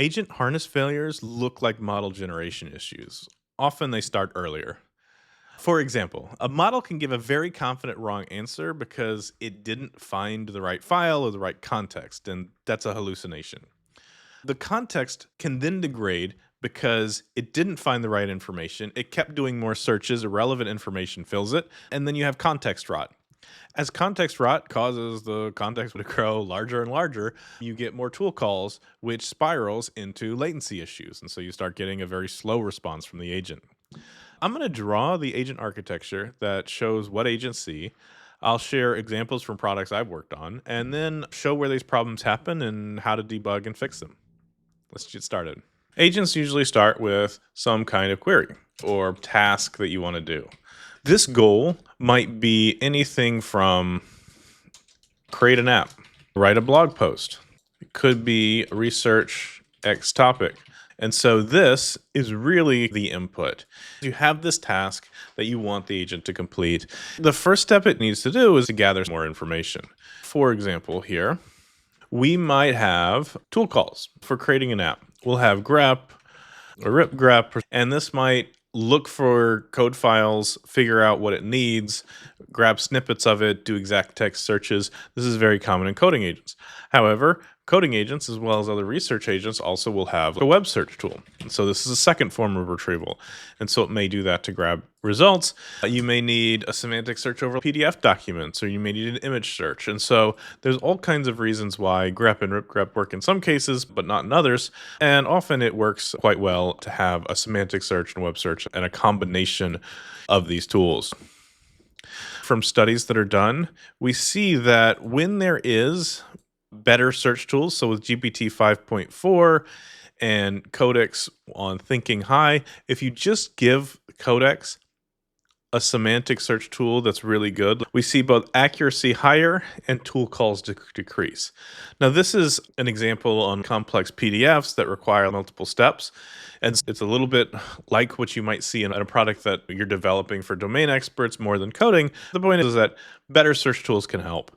Agent harness failures look like model generation issues. Often they start earlier. For example, a model can give a very confident wrong answer because it didn't find the right file or the right context, and that's a hallucination. The context can then degrade because it didn't find the right information. It kept doing more searches, irrelevant information fills it, and then you have context rot. As context rot causes the context to grow larger and larger, you get more tool calls, which spirals into latency issues. And so you start getting a very slow response from the agent. I'm going to draw the agent architecture that shows what agents see. I'll share examples from products I've worked on, and then show where these problems happen and how to debug and fix them. Let's get started. Agents usually start with some kind of query or task that you want to do. This goal might be anything from create an app, write a blog post. It could be research X topic. And so this is really the input. You have this task that you want the agent to complete. The first step it needs to do is to gather more information. For example, here, we might have tool calls for creating an app. We'll have Grep or rip Grep, and this might look for code files, figure out what it needs, grab snippets of it, do exact text searches. This is very common in coding agents. However, coding agents, as well as other research agents, also will have a web search tool. And so this is a second form of retrieval. And so it may do that to grab results. You may need a semantic search over PDF documents, or you may need an image search. And so there's all kinds of reasons why grep and ripgrep work in some cases, but not in others. And often it works quite well to have a semantic search and web search and a combination of these tools. From studies that are done, we see that when there is better search tools, so with GPT 5.4 and Codex on Thinking High, if you just give Codex a semantic search tool that's really good, we see both accuracy higher and tool calls decrease. Now, this is an example on complex PDFs that require multiple steps. And it's a little bit like what you might see in a product that you're developing for domain experts more than coding. The point is that better search tools can help.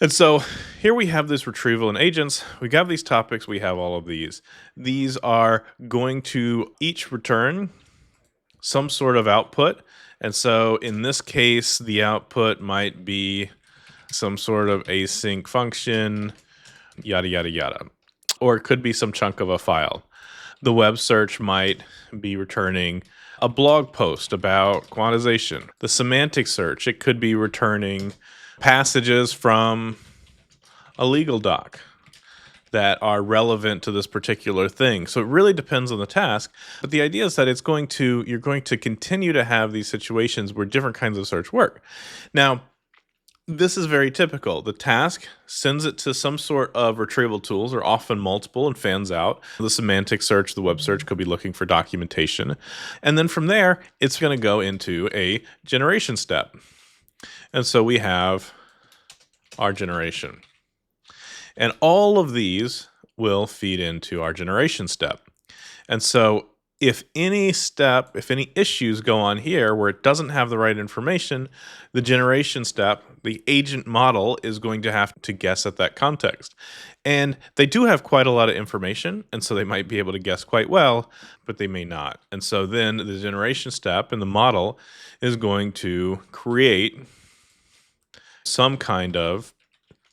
And so here we have this retrieval in agents. We have these topics. We have all of these. These are going to each return some sort of output. And so in this case, the output might be some sort of async function, yada, yada, yada. Or it could be some chunk of a file. The web search might be returning a blog post about quantization. The semantic search, it could be returning passages from a legal doc that are relevant to this particular thing. So it really depends on the task, but the idea is that you're going to continue to have these situations where different kinds of search work. Now, this is very typical. The task sends it to some sort of retrieval tools, or often multiple, and fans out. The semantic search, the web search could be looking for documentation. And then from there, it's going to go into a generation step. And so we have our generation. And all of these will feed into our generation step. And so if any issues go on here where it doesn't have the right information, the generation step, the agent model, is going to have to guess at that context. And they do have quite a lot of information, and so they might be able to guess quite well, but they may not. And so then the generation step in the model is going to create some kind of,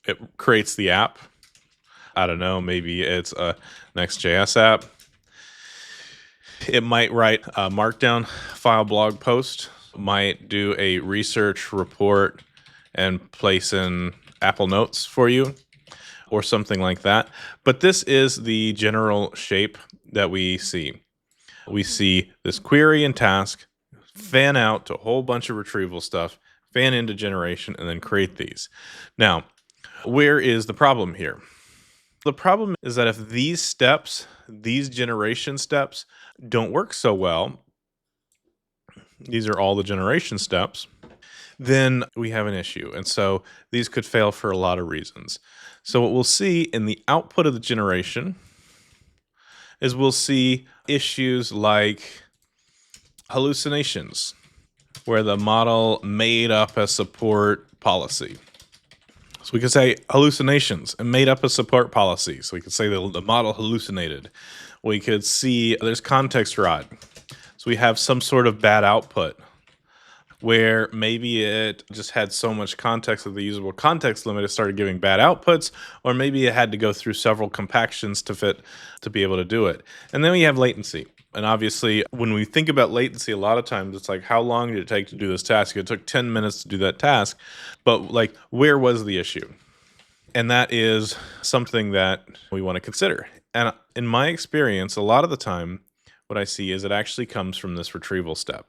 it creates the app. I don't know, maybe it's a Next.js app. It might write a markdown file blog post, might do a research report and place in Apple Notes for you or something like that. But this is the general shape that we see. We see this query and task fan out to a whole bunch of retrieval stuff, fan into generation, and then create these. Now, where is the problem here? The problem is that if these steps, these generation steps, don't work so well, these are all the generation steps, then we have an issue. And so these could fail for a lot of reasons. So what we'll see in the output of the generation is we'll see issues like hallucinations, where the model made up a support policy. So we could say hallucinations and made up a support policy. So we could say the model hallucinated. We could see there's context rot. So we have some sort of bad output where maybe it just had so much context that the usable context limit, it started giving bad outputs, or maybe it had to go through several compactions to be able to do it. And then we have latency. And obviously, when we think about latency, a lot of times it's like, how long did it take to do this task? It took 10 minutes to do that task. But like, where was the issue? And that is something that we want to consider. And in my experience, a lot of the time, what I see is it actually comes from this retrieval step.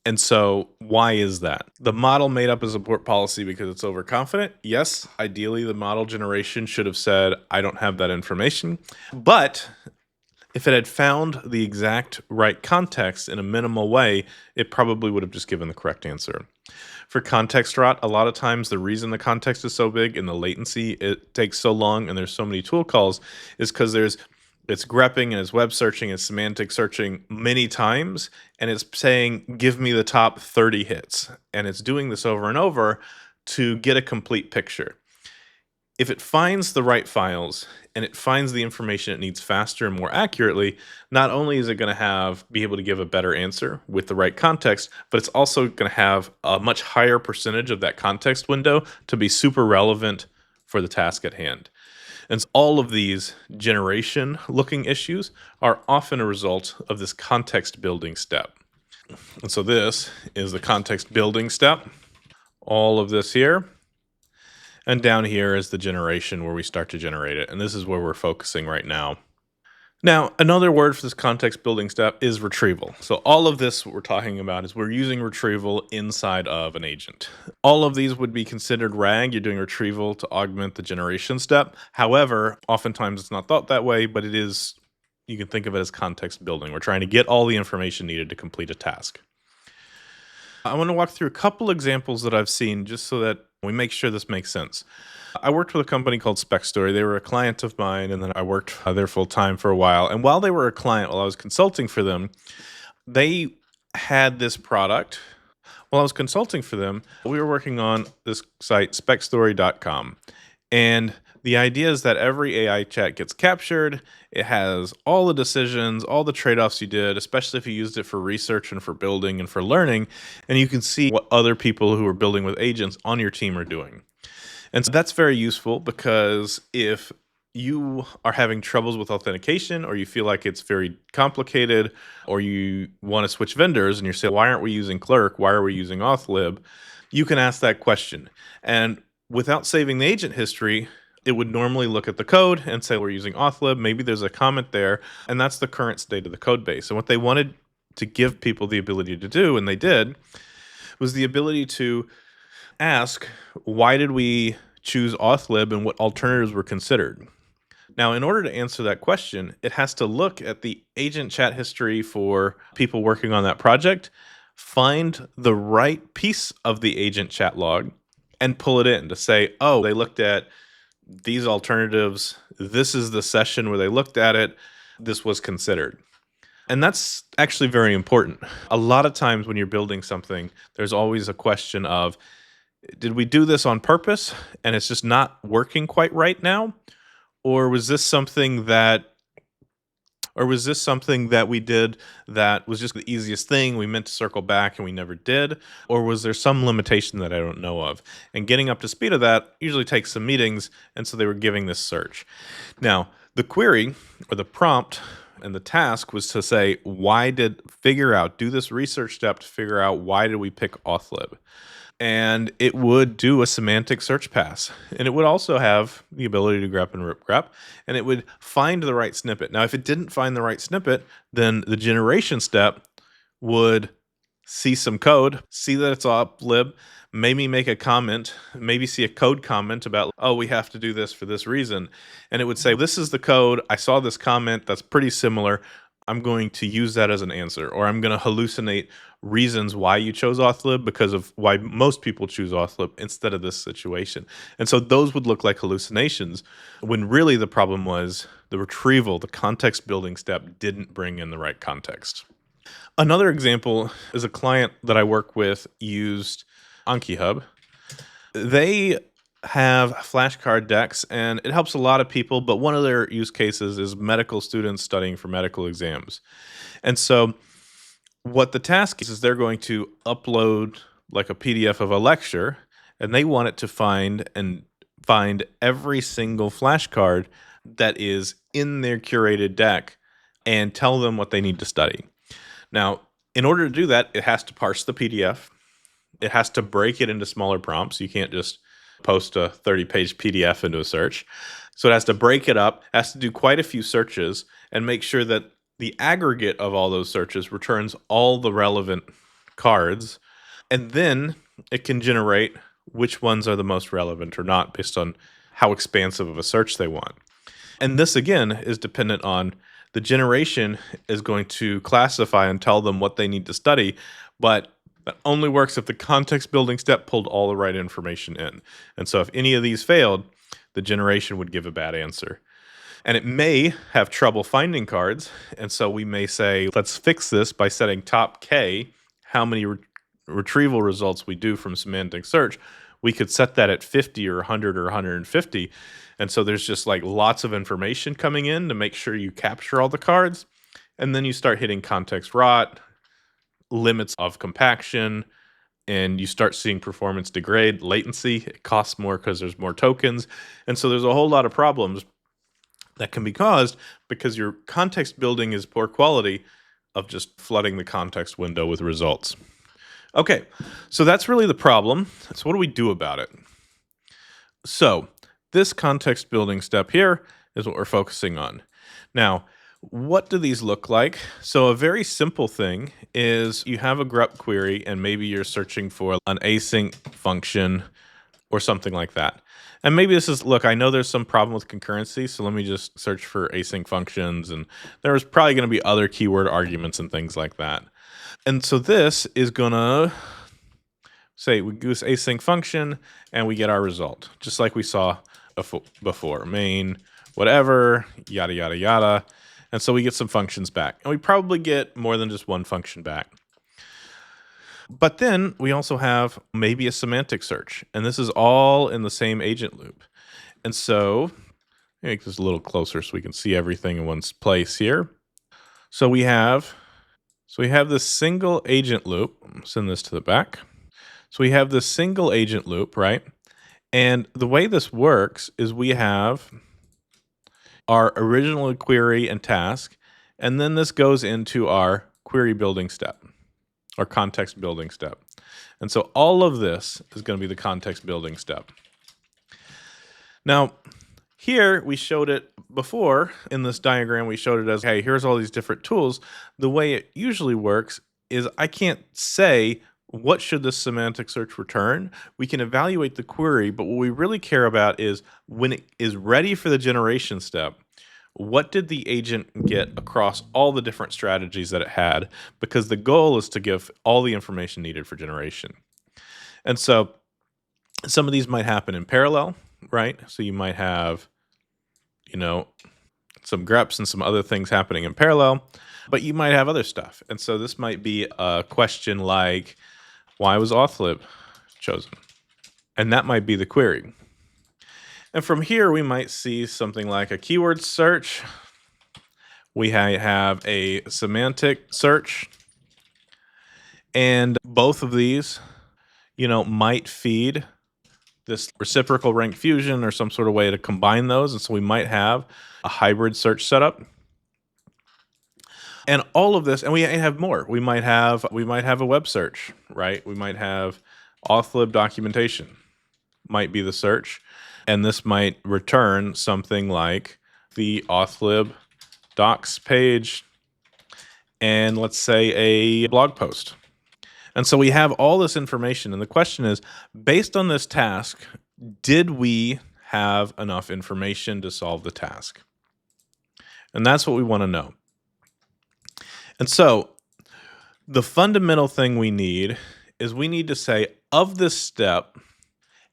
And so, why is that? The model made up a support policy because it's overconfident. Yes, ideally, the model generation should have said, I don't have that information. But if it had found the exact right context in a minimal way, it probably would have just given the correct answer. For context rot, a lot of times the reason the context is so big and the latency it takes so long and there's so many tool calls is because it's grepping and it's web searching and semantic searching many times, and it's saying, give me the top 30 hits. And it's doing this over and over to get a complete picture. If it finds the right files and it finds the information it needs faster and more accurately, not only is it going to be able to give a better answer with the right context, but it's also going to have a much higher percentage of that context window to be super relevant for the task at hand. And so all of these generation looking issues are often a result of this context building step. And so this is the context building step. All of this here. And down here is the generation where we start to generate it. And this is where we're focusing right now. Now, another word for this context building step is retrieval. So all of this what we're talking about is we're using retrieval inside of an agent. All of these would be considered RAG. You're doing retrieval to augment the generation step. However, oftentimes it's not thought that way, but it is, you can think of it as context building. We're trying to get all the information needed to complete a task. I want to walk through a couple examples that I've seen just so that we make sure this makes sense. I worked with a company called SpecStory. They were a client of mine, and then I worked there full time for a while. And while they were a client, while I was consulting for them, they had this product. While I was consulting for them, we were working on this site, SpecStory.com. And the idea is that every AI chat gets captured. It has all the decisions, all the trade-offs you did, especially if you used it for research and for building and for learning. And you can see what other people who are building with agents on your team are doing. And so that's very useful because if you are having troubles with authentication or you feel like it's very complicated or you want to switch vendors and you're saying, why aren't we using Clerk? Why are we using AuthLib? You can ask that question. And without saving the agent history, it would normally look at the code and say, we're using AuthLib. Maybe there's a comment there. And that's the current state of the code base. And what they wanted to give people the ability to do, and they did, was the ability to ask, why did we choose AuthLib and what alternatives were considered? Now, in order to answer that question, it has to look at the agent chat history for people working on that project, find the right piece of the agent chat log, and pull it in to say, oh, they looked at these alternatives. This is the session where they looked at it. This was considered. And that's actually very important. A lot of times when you're building something, there's always a question of, did we do this on purpose and it's just not working quite right now? Or was this something that we did that was just the easiest thing? We meant to circle back and we never did? Or was there some limitation that I don't know of? And getting up to speed of that usually takes some meetings, and so they were giving this search. Now, the query or the prompt and the task was to say, do this research step to figure out why did we pick AuthLib? And it would do a semantic search pass. And it would also have the ability to grep and rip grep. And it would find the right snippet. Now, if it didn't find the right snippet, then the generation step would see some code, see that it's AuthLib, maybe make a comment, maybe see a code comment about, oh, we have to do this for this reason. And it would say, this is the code. I saw this comment that's pretty similar. I'm going to use that as an answer, or I'm going to hallucinate reasons why you chose AuthLib because of why most people choose AuthLib instead of this situation. And so those would look like hallucinations when really the problem was the retrieval, the context building step didn't bring in the right context. Another example is a client that I work with used AnkiHub. They have flashcard decks, and it helps a lot of people, but one of their use cases is medical students studying for medical exams. And so what the task is they're going to upload like a PDF of a lecture, and they want it to find every single flashcard that is in their curated deck and tell them what they need to study. Now, in order to do that, it has to parse the PDF. It has to break it into smaller prompts. You can't just post a 30-page PDF into a search. So it has to break it up, has to do quite a few searches, and make sure that the aggregate of all those searches returns all the relevant cards. And then it can generate which ones are the most relevant or not based on how expansive of a search they want. And this, again, is dependent on the generation is going to classify and tell them what they need to study, but that only works if the context building step pulled all the right information in. And so if any of these failed, the generation would give a bad answer. And it may have trouble finding cards. And so we may say, let's fix this by setting top K, how many retrieval results we do from semantic search. We could set that at 50 or 100 or 150. And so there's just like lots of information coming in to make sure you capture all the cards. And then you start hitting context rot, limits of compaction, and you start seeing performance degrade, latency. It costs more because there's more tokens. And so there's a whole lot of problems that can be caused because your context building is poor quality of just flooding the context window with results. Okay, so that's really the problem. So what do we do about it? So this context building step here is what we're focusing on. Now, what do these look like? So a very simple thing is you have a grep query and maybe you're searching for an async function or something like that. And maybe this is, look, I know there's some problem with concurrency, so let me just search for async functions. And there's probably going to be other keyword arguments and things like that. And so this is going to say we do this async function and we get our result, just like we saw before, main, whatever, yada, yada, yada. And so we get some functions back. And we probably get more than just one function back. But then we also have maybe a semantic search. And this is all in the same agent loop. And so make this a little closer so we can see everything in one place here. So we have this single agent loop. Send this to the back. So we have this single agent loop, right? And the way this works is we have our original query and task, and then this goes into our query building step, or context building step. And so all of this is going to be the context building step. Now, here we showed it before in this diagram. We showed it as, hey, here's all these different tools. The way it usually works is I can't say what should this semantic search return. We can evaluate the query, but what we really care about is when it is ready for the generation step, what did the agent get across all the different strategies that it had? Because the goal is to give all the information needed for generation. And so some of these might happen in parallel, right? So you might have, some greps and some other things happening in parallel, but you might have other stuff. And so this might be a question like, why was auth_lib chosen? And that might be the query. And from here, we might see something like a keyword search. We have a semantic search. And both of these, might feed this reciprocal rank fusion or some sort of way to combine those. And so we might have a hybrid search setup. And all of this, and we have more. We might have a web search, right? We might have auth_lib documentation might be the search. And this might return something like the auth_lib docs page and let's say a blog post. And so we have all this information. And the question is, based on this task, did we have enough information to solve the task? And that's what we want to know. And so the fundamental thing we need is we need to say, of this step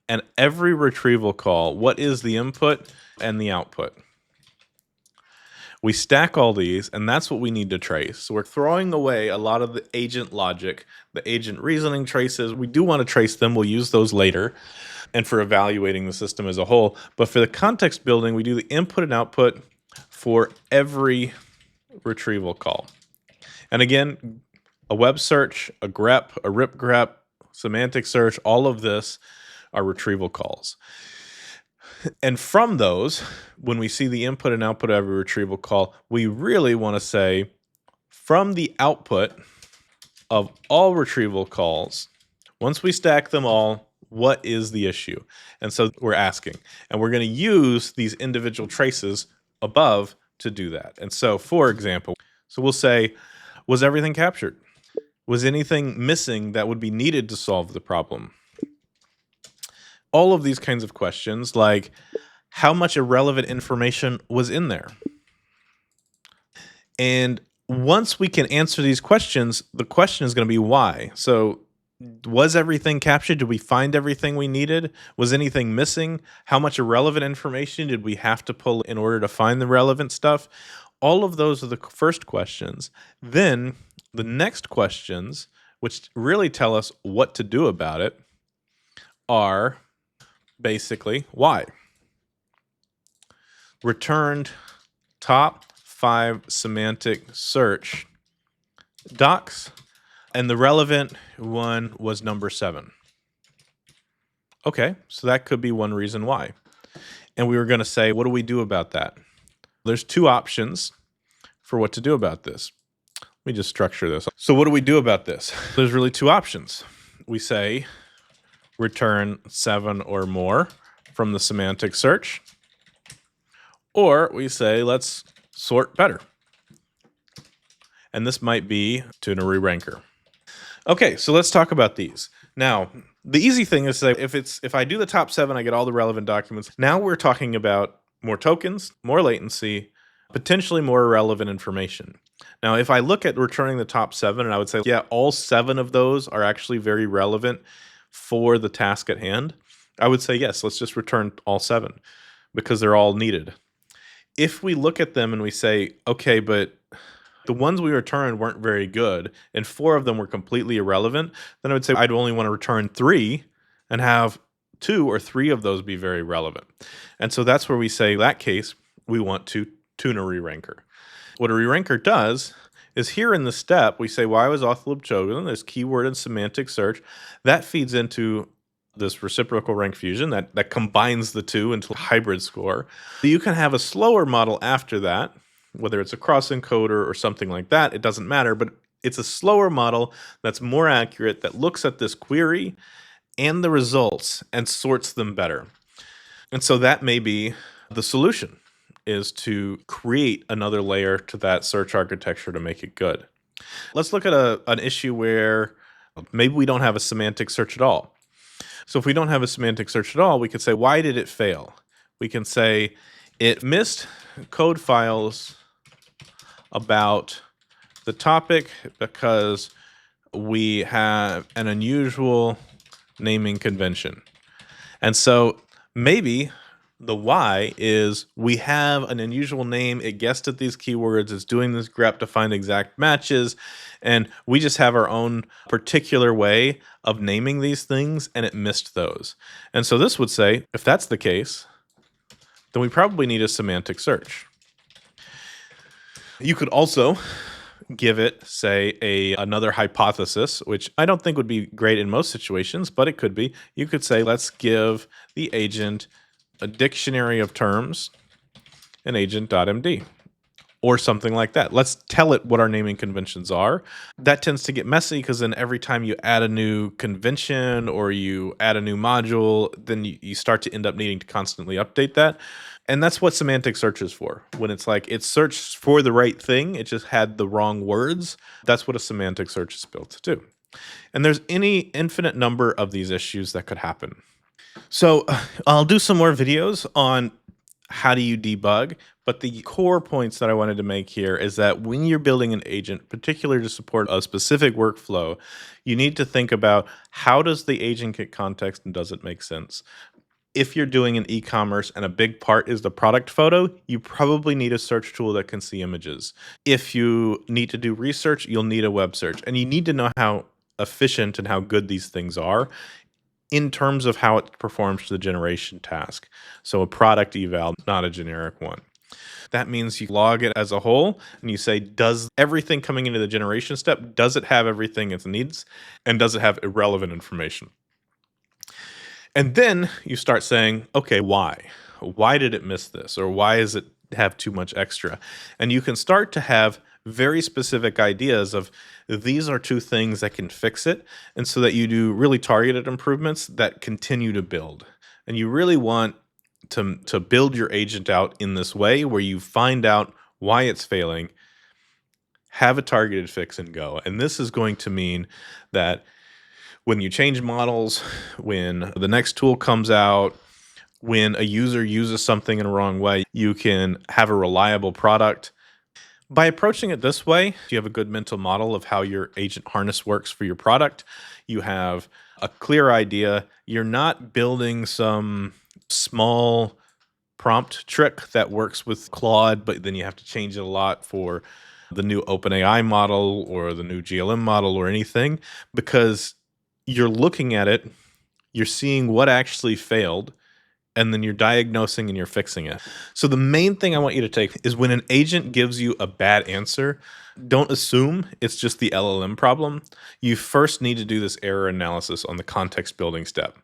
and every retrieval call, what is the input and the output? We stack all these, and that's what we need to trace. So we're throwing away a lot of the agent logic, the agent reasoning traces. We do want to trace them. We'll use those later and for evaluating the system as a whole. But for the context building, we do the input and output for every retrieval call. And again, a web search, a grep, a rip grep, semantic search, all of this are retrieval calls. And from those, when we see the input and output of every retrieval call, we really want to say, from the output of all retrieval calls, once we stack them all, what is the issue? And so we're asking, and we're going to use these individual traces above to do that. And so, for example, so we'll say, was everything captured? Was anything missing that would be needed to solve the problem? All of these kinds of questions, like how much irrelevant information was in there? And once we can answer these questions, the question is going to be why. So was everything captured? Did we find everything we needed? Was anything missing? How much irrelevant information did we have to pull in order to find the relevant stuff? All of those are the first questions. Then the next questions, which really tell us what to do about it, are basically why. Returned top 5 semantic search docs, and the relevant one was number 7. Okay, so that could be one reason why. And we were going to say, what do we do about that? There's 2 options for what to do about this. Let me just structure this. So what do we do about this? There's really 2 options. We say return 7 or more from the semantic search, or we say let's sort better. And this might be ternary ranker. Okay, so let's talk about these. Now, the easy thing is to say if I do the top 7, I get all the relevant documents. Now we're talking about more tokens, more latency, potentially more irrelevant information. Now, if I look at returning the top 7, and I would say, yeah, all 7 of those are actually very relevant for the task at hand, I would say, yes, let's just return all 7 because they're all needed. If we look at them and we say, okay, but the ones we returned weren't very good, and 4 of them were completely irrelevant, then I would say I'd only want to return 3 and have 2 or 3 of those be very relevant. And so that's where we say, in that case, we want to tune a re-ranker. What a re-ranker does is here in the step, we say, why was auth loop chosen? There's keyword and semantic search. That feeds into this reciprocal rank fusion that combines the 2 into a hybrid score. You can have a slower model after that, whether it's a cross encoder or something like that, it doesn't matter, but it's a slower model that's more accurate, that looks at this query and the results and sorts them better. And so that may be the solution, is to create another layer to that search architecture to make it good. Let's look at an issue where maybe we don't have a semantic search at all. So if we don't have a semantic search at all, we could say, why did it fail? We can say it missed code files about the topic because we have an unusual naming convention. And so maybe the why is we have an unusual name, it guessed at these keywords, it's doing this grep to find exact matches, and we just have our own particular way of naming these things, and it missed those. And so this would say, if that's the case, then we probably need a semantic search. You could also give it, say, another hypothesis, which I don't think would be great in most situations, but it could be. You could say, let's give the agent a dictionary of terms and agent.md or something like that. Let's tell it what our naming conventions are. That tends to get messy because then every time you add a new convention or you add a new module, then you start to end up needing to constantly update that. And that's what semantic search is for. When it's like it searched for the right thing, it just had the wrong words. That's what a semantic search is built to do. And there's any infinite number of these issues that could happen. So I'll do some more videos on how do you debug, but the core points that I wanted to make here is that when you're building an agent, particularly to support a specific workflow, you need to think about how does the agent get context and does it make sense? If you're doing an e-commerce and a big part is the product photo, you probably need a search tool that can see images. If you need to do research, you'll need a web search. And you need to know how efficient and how good these things are in terms of how it performs the generation task. So a product eval, not a generic one. That means you log it as a whole and you say, does everything coming into the generation step, does it have everything it needs? And does it have irrelevant information? And then you start saying, okay, why? Why did it miss this? Or why does it have too much extra? And you can start to have very specific ideas of these are two things that can fix it. And so that you do really targeted improvements that continue to build. And you really want to build your agent out in this way where you find out why it's failing, have a targeted fix and go. And this is going to mean that when you change models, when the next tool comes out, when a user uses something in a wrong way, you can have a reliable product. By approaching it this way, you have a good mental model of how your agent harness works for your product. You have a clear idea. You're not building some small prompt trick that works with Claude, but then you have to change it a lot for the new OpenAI model or the new GLM model or anything, because you're looking at it, you're seeing what actually failed, and then you're diagnosing and you're fixing it. So the main thing I want you to take is when an agent gives you a bad answer, don't assume it's just the LLM problem. You first need to do this error analysis on the context building step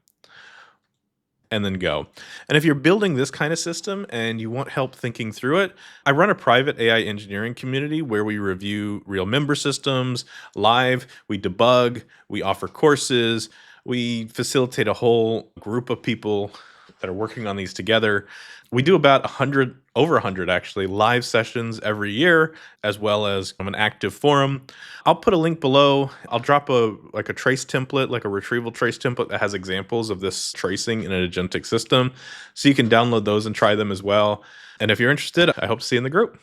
and then go. And if you're building this kind of system and you want help thinking through it, I run a private AI engineering community where we review real member systems live, we debug, we offer courses, we facilitate a whole group of people that are working on these together. We do about 100, over 100 actually, live sessions every year, as well as an active forum. I'll put a link below. I'll drop a trace template, like a retrieval trace template that has examples of this tracing in an agentic system. So you can download those and try them as well. And if you're interested, I hope to see you in the group.